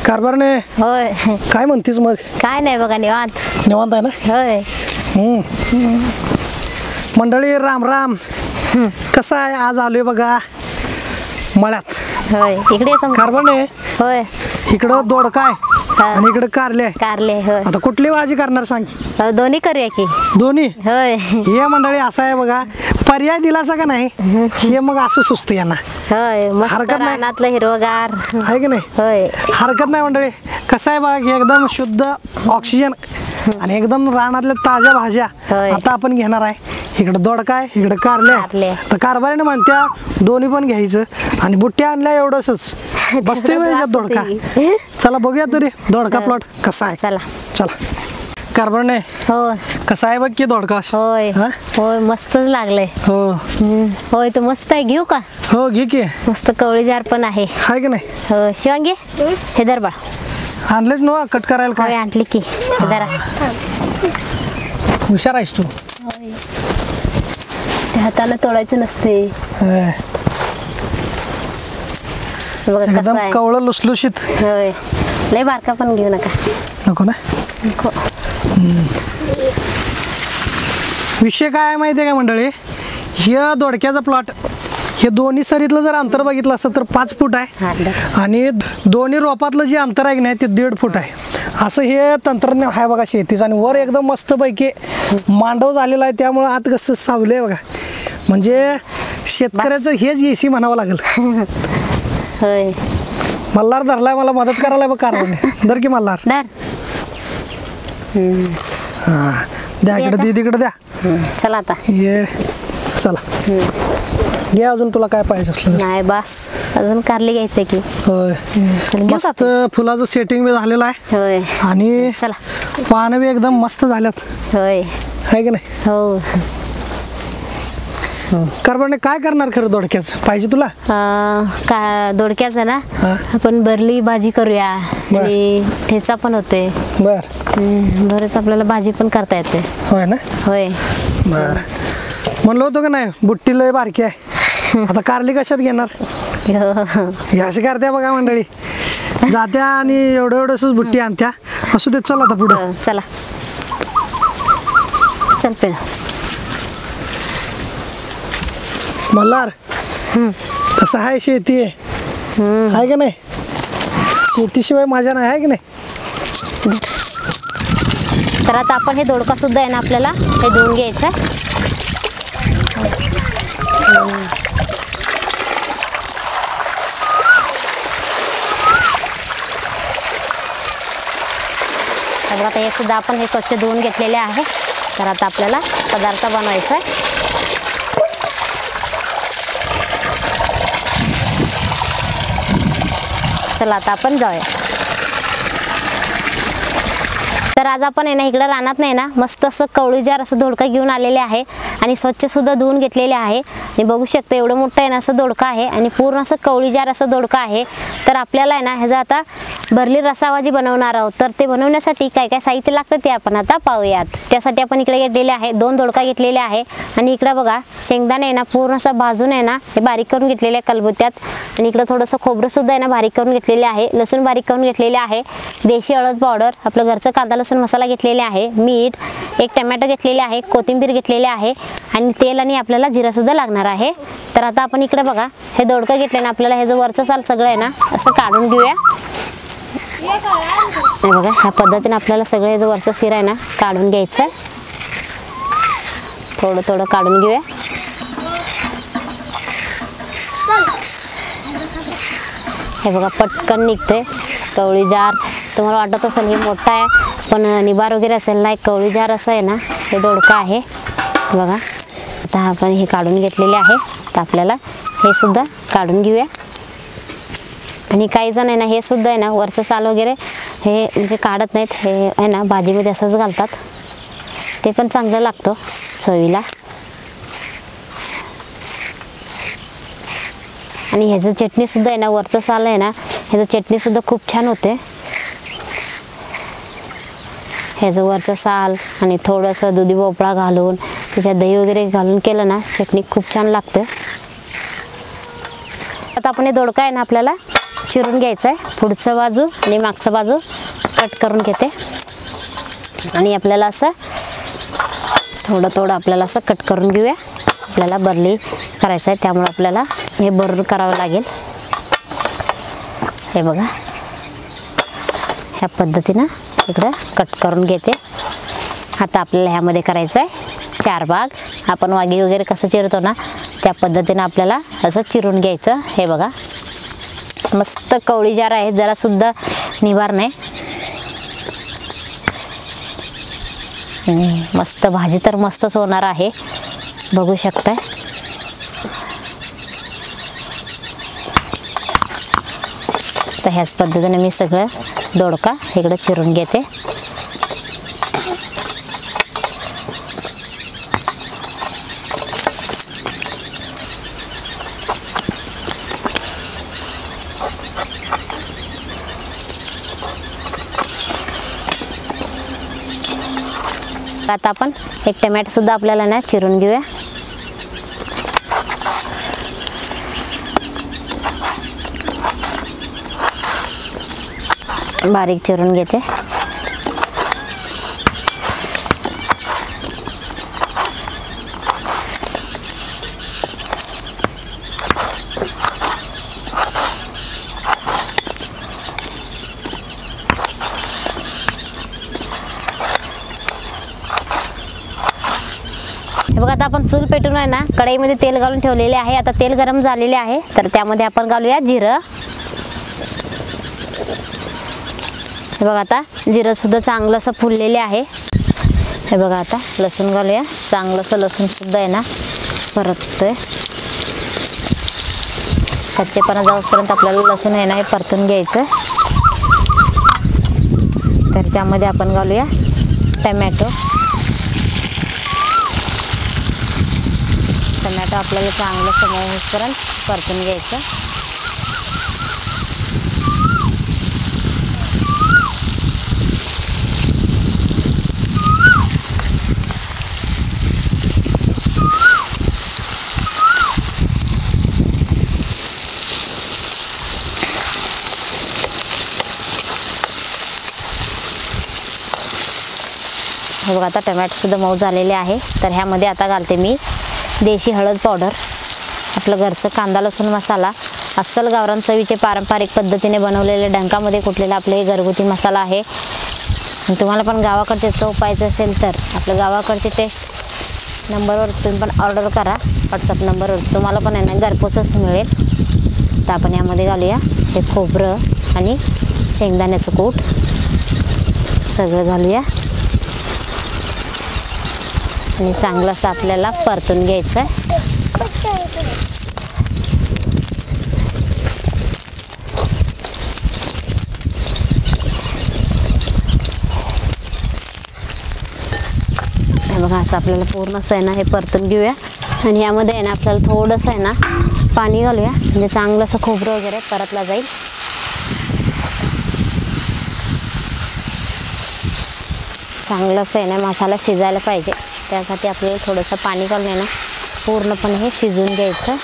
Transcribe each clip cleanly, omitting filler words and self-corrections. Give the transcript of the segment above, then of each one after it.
कारभारने होय. काय म्हणतीस मग? काय नाही बघा निवांत. निवांत आहे ना? होय. मंडळी राम राम. कसं आहे, आज आलोय बघा मळ्यात. होय इकडे कारभारने होय. इकडं दोडका आहे आणि इकडे कारले आहे. कारले होय. आता कुठली भाजी करणार सांग? दोन्ही करूया की. दोन्ही? होय. हे मंडळी असं आहे बघा, पर्याय दिलासा का नाही हे मग असं सुचतं यांना. होय मस्त हरकत नाही. रानातलं हिरवगार आहे की नाही? होय. हरकत नाही मंडळी. कसं आहे बघा, हे एकदम शुद्ध ऑक्सिजन आणि एकदम रानातल्या ताज्या भाज्या होय. आता आपण घेणार आहे. इकडे दोडका आहे, इकडे कारले कारले. आहे. तर कारभारीने म्हणत्या दोन्ही पण घ्यायचं आणि बुट्ट्या आणल्या एवढंच बसतोय याच्यात दोडका. चला बघूया तरी दोडका प्लॉट कसा आहे. चला चला कारभारने होय. कसा आहे बघ की दोडका. होय हा? होय मस्तच लागलंय. हो होय तो मस्त आहे. घेऊ का? हो घे की. मस्त कवळी जार पण आहे. आहे की नाही? हो शिवांगी हे दर बाळ. आणलेच ना कट करायला होय काय? आणली की हे धरा. हुशार आहेस तू. ते हाताने तोडायचं नसते. होय. बघा कसं एकदम आहे. कवळं लुसलुशीत. होय लय बारका पण घेऊ नका. नको ना. नको. विषय काय आहे माहिती आहे का मंडळी, हे दोडक्याचा प्लॉट हे दोन्ही सरीतलं जर अंतर बघितलं असतं तर 5 फूट आहे हा, धर. आणि दोन्ही रोपातलं जे अंतर आहे की नाही ते 1.5 फूट आहे. असं हे तंत्रज्ञान आहे बघा शेतीचं. आणि वर एकदम मस्तपैकी मांडव झालेला आहे, त्यामुळं आत कसं सावलं आहे बघा. म्हणजे शेतकऱ्याचं हेच एसी म्हणावं लागेल. होय मल्हार धरलाय, मला मदत करायला बघ कारभारने. धर की मल्हार. धर. हां द्या इकडे, दे तिकडे द्या. चला आता. ये चला घे अजून तुला काय पाहिजे असलं तर. नाही बस अजून कारली घ्यायचंय की. होय चल घेऊ का मस्त आपण? फुलाचं सेटिंग बी झालेलं आहे होय आणि चला. पानं बी एकदम मस्त झाल्यात. होय आहे की नाही? हो. कारभारने काय करणार खरं दोडक्याचं पाहिजे तुला? का दोडक्याचं ना हा. आपण भरली भाजी करूया आणि ठेचा पण होते. बर बरंच आपल्याला भाजी पण करता येते. होय ना. होय बर म्हणलं होतं का नाही बुट्टी लय बारकी आहे. आता कारली कशात घेणार? हे असे करत्या बघा मंडळी, जात्या आणि एवढं एवढंच बुट्टी आणत्या. असू देत. चल आता पुढं. चला चल पेन. मल्हार कसं आहे शेती आहे का नाही? शेतीशिवाय माझ्या नाही आहे की नाही? तर आता आपण हे दोडका सुद्धा आहे ना आपल्याला हे धुवून घ्यायचं. तर आता हे सुद्धा आपण हे स्वच्छ धुवून घेतलेले आहे. तर आता आपल्याला पदार्थ बनवायचा आहे. चला आता आपण जाऊया. तर आज आपण आहे ना इकडं रानात नाही ना मस्त असं कवळीजार असं दोडका घेऊन आलेले आहे आणि स्वच्छ सुद्धा धुवून घेतलेले आहे. आणि बघू शकता एवढं मोठं आहे ना असं दोडका आहे आणि पूर्ण असं कवळीजार असं दोडका आहे. तर आपल्याला आहे ना ह्याचा आता भरली रसाभाजी बनवणार आहोत. तर ते बनवण्यासाठी काय काय साहित्य लागतं ते आपण आता पाहूयात. त्यासाठी आपण इकडे घेतलेले आहे 2 दोडका घेतलेले आहे आणि इकडे बघा शेंगदाणे आहे ना पूर्ण असं भाजून आहे ना हे बारीक करून घेतलेले आहे कलबुत्यात. आणि इकडे थोडंसं खोबरं सुद्धा आहे ना बारीक करून घेतलेले आहे. लसूण बारीक करून घेतलेले आहे. देशी हळद पावडर, आपलं घरचं कांदा लसूण मसाला घेतलेले आहे. मीठ, 1 टमॅटो घेतलेले आहे. कोथिंबीर घेतलेले आहे आणि तेल आणि आपल्याला जिरा सुद्धा लागणार आहे. तर आता आपण इकडे बघा हे दोडकं घेतले ना आपल्याला हे जो वरचं साल सगळं आहे ना असं काढून घेऊया. हे बघा ह्या पद्धतीने आपल्याला सगळे जो वरचा शिरा आहे ना काढून घ्यायचं. थोडं थोडं काढून घेऊया. हे बघा पटकन निघते. कवळी जार तुम्हाला वाटत असेल हे मोठा आहे पण निबार वगैरे असेल ना, कवळी जार असं आहे ना हे दोडका आहे बघा. आता आपण हे काढून घेतलेले आहे. तर आपल्याला हे सुद्धा काढून घेऊया. आणि काही जण आहे ना हे सुद्धा आहे ना वरचं साल वगैरे हे म्हणजे काढत नाहीत, हे आहे ना भाजीमध्ये असंच घालतात. ते पण चांगलं लागतं चवीला. आणि ह्याचं चटणी सुद्धा आहे ना वरचं साल आहे ना ह्याचं चटणी सुद्धा खूप छान होते. ह्याचं वरचं साल आणि थोडंसं दुधी भोपळा घालून त्याच्यात दही वगैरे घालून केलं ना चटणी खूप छान लागते. आता आपण हे दोडका आहे ना आपल्याला चिरून घ्यायचं आहे, पुढचं बाजू आणि मागचं बाजू कट करून घेते आणि आपल्याला असं थोडं आपल्याला असं कट करून घेऊया। आपल्याला बरली करायचं आहे त्यामुळे आपल्याला हे भरून करावं लागेल। हे बघा ह्या पद्धतीनं इकडं कट करून घेते। आता आपल्याला ह्यामध्ये करायचं आहे 4 भाग। आपण वांगी वगैरे कसं चिरतो ना त्या पद्धतीनं आपल्याला असं चिरून घ्यायचं। हे बघा मस्त कवळी जार आहे, जरा सुद्धा निभार नाही। मस्त भाजी तर मस्तच होणार आहे, बघू शकताय। तर ह्याच पद्धतीने मी सगळं दोडका इकडे चिरून घेते। आता आपण एक टोमॅटो सुद्धा आपल्याला ना चिरून घेऊया। बारीक चिरून घेते। बघा आता आपण चूल पेटून आहे ना कढईमध्ये तेल घालून ठेवलेले आहे। आता तेल गरम झालेले आहे तर त्यामध्ये आपण घालूया जिरं। हे बघा आता जिरं सुद्धा चांगलं असं फुललेले आहे। हे बघा आता लसूण घालूया, चांगलं असं लसूण सुद्धा आहे ना परततोय। कच्चेपणा जाऊपर्यंत आपल्याला लसूण आहे ना हे परतून घ्यायचं। तर त्यामध्ये आपण घालूया टोमॅटो। टोमॅटो आपल्याला चांगलं समोर होईपर्यंत परतून घ्यायचं। हे बघा आता टोमॅटो सुद्धा मऊ झालेले आहे। तर ह्यामध्ये आता घालते मी देशी हळद पावडर, आपलं घरचं कांदा लसूण मसाला, अस्सल गावरान चवीचे पारंपरिक पद्धतीने बनवलेले डंकामध्ये कुटलेला आपले हे घरगुती मसाला आहे। तुम्हाला पण गावाकडचे चव पाहिजे असेल तर आपल्या गावाकडचे टेस्ट नंबरवर तुम्ही पण ऑर्डर करा, व्हॉट्सअप नंबरवर तुम्हाला पण आहे ना घरपोचच मिळेल। तर आपण यामध्ये घालूया हे खोबरं आणि शेंगदाण्याचं कूट सगळं घालूया आणि चांगलं असं आपल्याला परतून घ्यायचं आहे। बघा असं आपल्याला पूर्ण असं आहे ना हे परतून घेऊया आणि यामध्ये आहे ना आपल्याला थोडंसं आहे ना पाणी घालूया म्हणजे चांगलं असं खोबरं वगैरे परतला जाईल। चांगलं असं आहे ना मसाला शिजायला पाहिजे, त्यासाठी आपल्याला थोडंसं पाणी घालून आहे ना पूर्णपणे हे शिजवून घ्यायचं।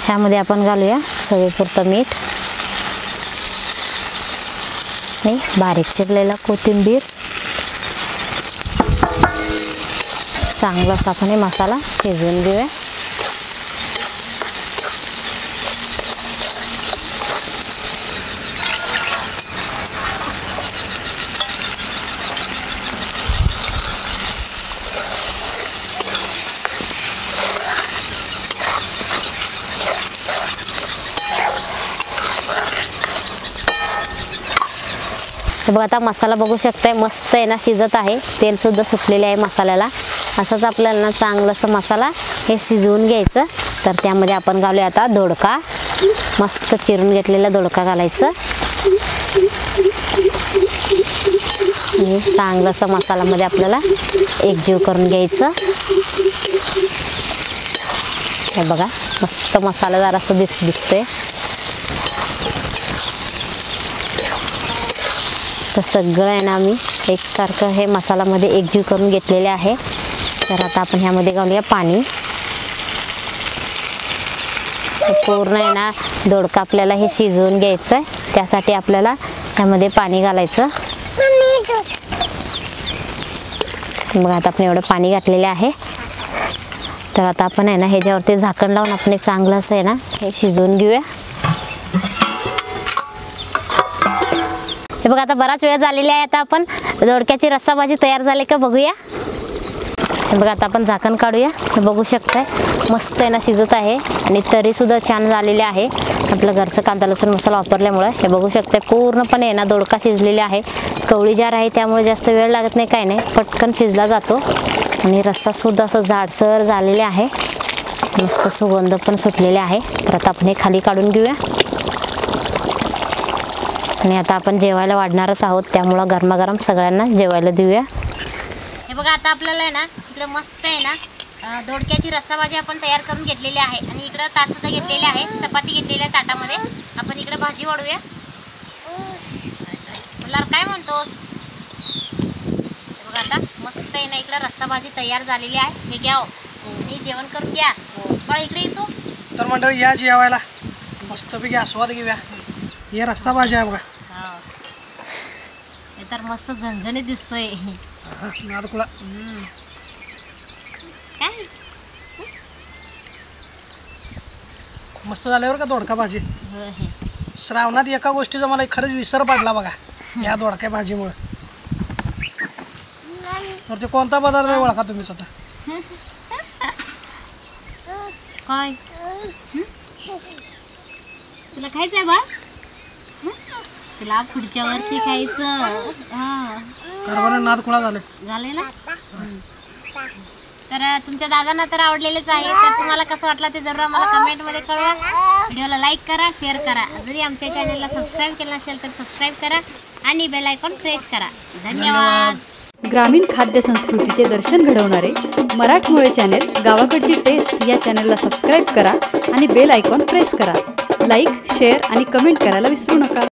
ह्यामध्ये आपण घालूया चवीपुरतं मीठ आणि बारीक चिरलेला कोथिंबीर। चांगला असा आपण हे मसाला शिजवून घेऊया। तर बघा आता मसाला बघू शकताय मस्त आहे ना शिजत आहे, तेल सुद्धा सुटलेले आहे मसाल्याला। असंच आपल्याला ना चांगलं असं मसाला हे शिजवून घ्यायचं। तर त्यामध्ये आपण घालूया आता दोडका, मस्त चिरून घेतलेला दोडका घालायचं आणि चांगलं असं मसाल्यामध्ये आपल्याला एकजीव करून घ्यायचं। हे बघा मस्त मसालेदार असं दिसतंय। तर सगळं आहे ना आम्ही एकसारखं हे मसाल्यामध्ये एकजीव करून घेतलेले आहे। तर आता आपण ह्यामध्ये घालूया पाणी पूर्ण आहे ना दोडका आपल्याला हे शिजवून घ्यायचं आहे. त्यासाठी आपल्याला त्यामध्ये पाणी घालायचं. बघा आता आपण एवढं पाणी घातलेलं आहे. तर आता आपण आहे ना ह्याच्यावरती झाकण लावून आपण चांगलं असं आहे ना हे शिजवून घेऊया. हे बघा आता बराच वेळ झालेला आहे. आता आपण दोडक्याची रस्सा भाजी तयार झाली का बघूया. हे बघा आता आपण झाकण काढूया. हे बघू शकताय मस्त आहे ना शिजत आहे आणि तरीसुद्धा छान झालेले आहे आपलं घरचं कांदा लसूण मसाला वापरल्यामुळे. हे बघू शकताय पूर्णपणे आहे ना दोडका शिजलेले आहे. कवळी जार आहे त्यामुळे जास्त वेळ लागत नाही, काही नाही, पटकन शिजला जातो. आणि रस्सासुद्धा असं जाडसर झालेले आहे. मस्त सुगंध पण सुटलेले आहे. तर आता आपण हे खाली काढून घेऊया. आणि आता आपण जेवायला वाढणारच आहोत त्यामुळं गरमागरम सगळ्यांना जेवायला देऊया. हे बघा आता आपल्याला आहे ना इकडं मस्त आहे ना दोडक्याची रस्सा भाजी आपण तयार करून घेतलेली आहे. आणि इकडं ताटसुद्धा घेतलेली आहे, चपाती घेतलेली आहे ताटामध्ये. आपण इकडे भाजी वाढूया. मला काय म्हणतोस. हे बघा आता मस्त आहे ना इकडं रस्सा भाजी तयार झालेली आहे. हे घ्या आणि जेवण करून घ्या. पण इकडे येतो तर मंडळी या जेवायला मस्तपैकी आस्वाद घेऊया. हे रस्सा भाजी आहे बघा. हे तर मस्त झणझणीत दिसतोय. नादकुळा काय मस्त झाल्यावर का दोडका भाजी. श्रावणात एका गोष्टीचा मला खरंच विसर पडला बघा या दोडक्या भाजीमुळे. तर ते कोणता पदार्थ आहे ओळखा तुम्हीच आता. काय तुला खायचं आहे बा. तुला पुढच्या वर्षी खायचं. कारभार नादकुळा झाले ना. तर तुमच्या दादांना तर आवडलेलेच आहे. तर तुम्हाला कसं वाटलं ते जरूर आम्हाला कमेंटमध्ये कळवा. व्हिडिओला लाईक करा, शेअर करा. जरी आमच्या चॅनलला सबस्क्राईब केलं नसेल तर सबस्क्राईब करा आणि बेल आयकॉन प्रेस करा. धन्यवाद. ग्रामीण खाद्य संस्कृतीचे दर्शन घडवणारे मराठमोळे चॅनेल गावाकडची टेस्ट या चॅनलला सबस्क्राईब करा आणि बेल आयकॉन प्रेस करा. लाईक, शेअर आणि कमेंट करायला विसरू नका.